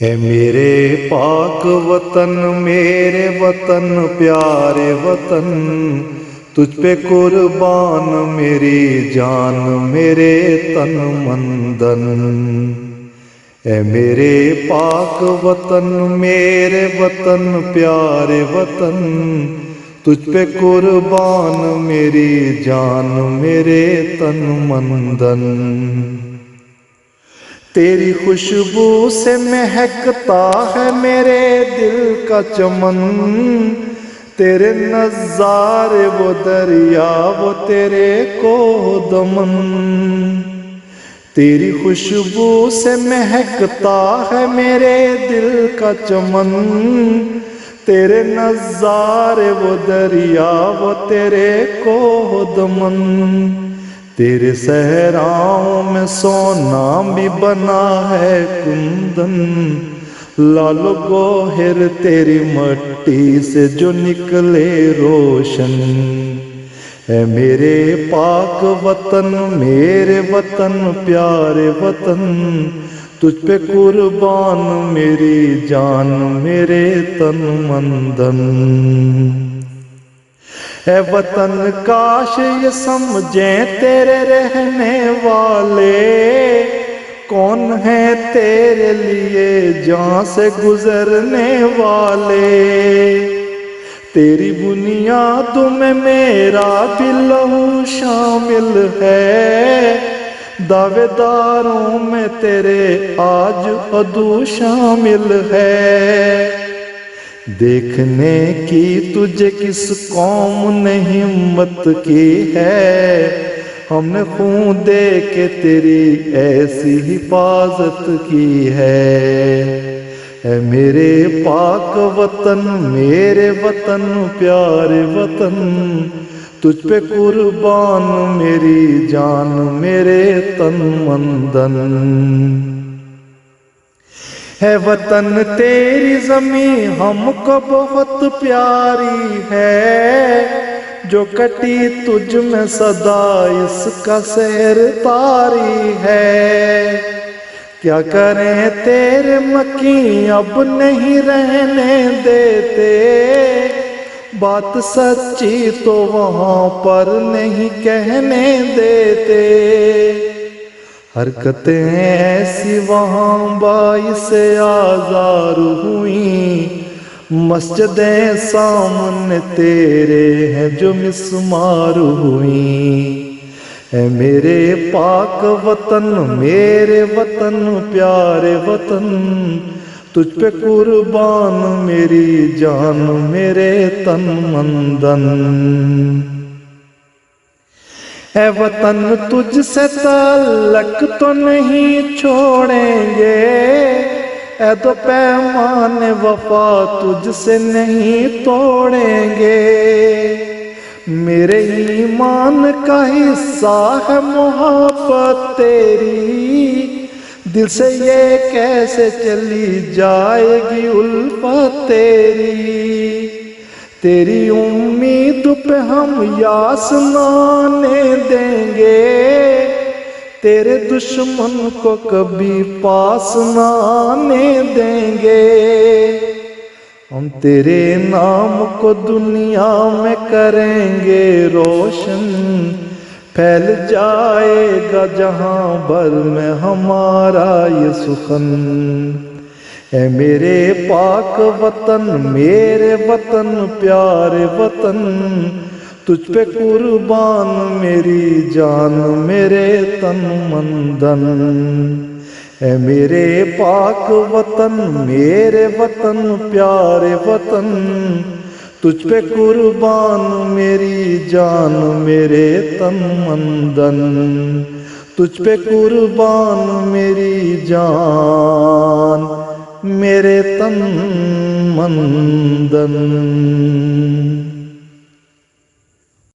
اے میرے پاک وطن، میرے وطن پیارے وطن، تجھ پہ قربان میری جان میرے تن مندن۔ اے میرے پاک وطن، میرے وطن پیارے وطن، تجھ پہ قربان میری جان میرے تن مندن۔ تیری خوشبو سے مہکتا ہے میرے دل کا چمن، تیرے نظارے وہ دریا وہ تیرے کوہ دمن۔ تیری خوشبو سے مہکتا ہے میرے دل کا چمن، تیرے نظارے وہ دریا وہ تیرے کوہ دمن۔ تیرے صحراؤں میں سونا بھی بنا ہے کندن، لال و گوہر تیری مٹی سے جو نکلے روشن۔ اے میرے پاک وطن، میرے وطن پیارے وطن، تجھ پہ قربان میری جان میرے تن مندن۔ اے وطن کاش یہ سمجھیں تیرے رہنے والے، کون ہیں تیرے لیے جہاں سے گزرنے والے۔ تیری بنیاد میں میرا بھی لہو شامل ہے، دعوے داروں میں تیرے آج عدو شامل ہے۔ دیکھنے کی تجھے کس قوم نے ہمت کی ہے، ہم نے خون دے کے تیری ایسی حفاظت کی ہے۔ اے میرے پاک وطن، میرے وطن پیارے وطن، تجھ پہ قربان میری جان میرے تن مندن۔ ہے وطن تیری زمین ہم کو بہت پیاری ہے، جو کٹی تجھ میں صدا اس کا سحر طاری ہے۔ کیا کریں تیرے مکیں اب نہیں رہنے دیتے، بات سچی تو وہاں پر نہیں کہنے دیتے۔ حرکتیں ایسی وہاں باعث آزار ہوئیں، مسجدیں سامنے تیرے ہیں جو مسمار ہوئیں۔ اے میرے پاک وطن، میرے وطن پیارے وطن، تجھ پہ قربان میری جان میرے تن مندن۔ اے وطن تجھ سے تعلق تو نہیں چھوڑیں گے، عہد و پیمان وفا تجھ سے نہیں توڑیں گے۔ میرے ایمان کا حصہ ہے محبت تیری، دل سے یہ کیسے چلی جائے گی الفت تیری۔ تیری امید پہ ہم یاس نہ آنے دیں گے، تیرے دشمن کو کبھی پاس نہ آنے دیں گے۔ ہم تیرے نام کو دنیا میں کریں گے روشن، پھیل جائے گا جہاں بھر میں ہمارا یہ سخن۔ اے میرے پاک وطن، میرے وطن پیارے وطن، تجھ پہ قربان میری جان میرے تن مندن۔ اے میرے پاک وطن، میرے وطن پیارے وطن، تجھ پہ قربان میری جان میرے تن مندن۔ تجھ پہ قربان میری جان میرے تن مندن۔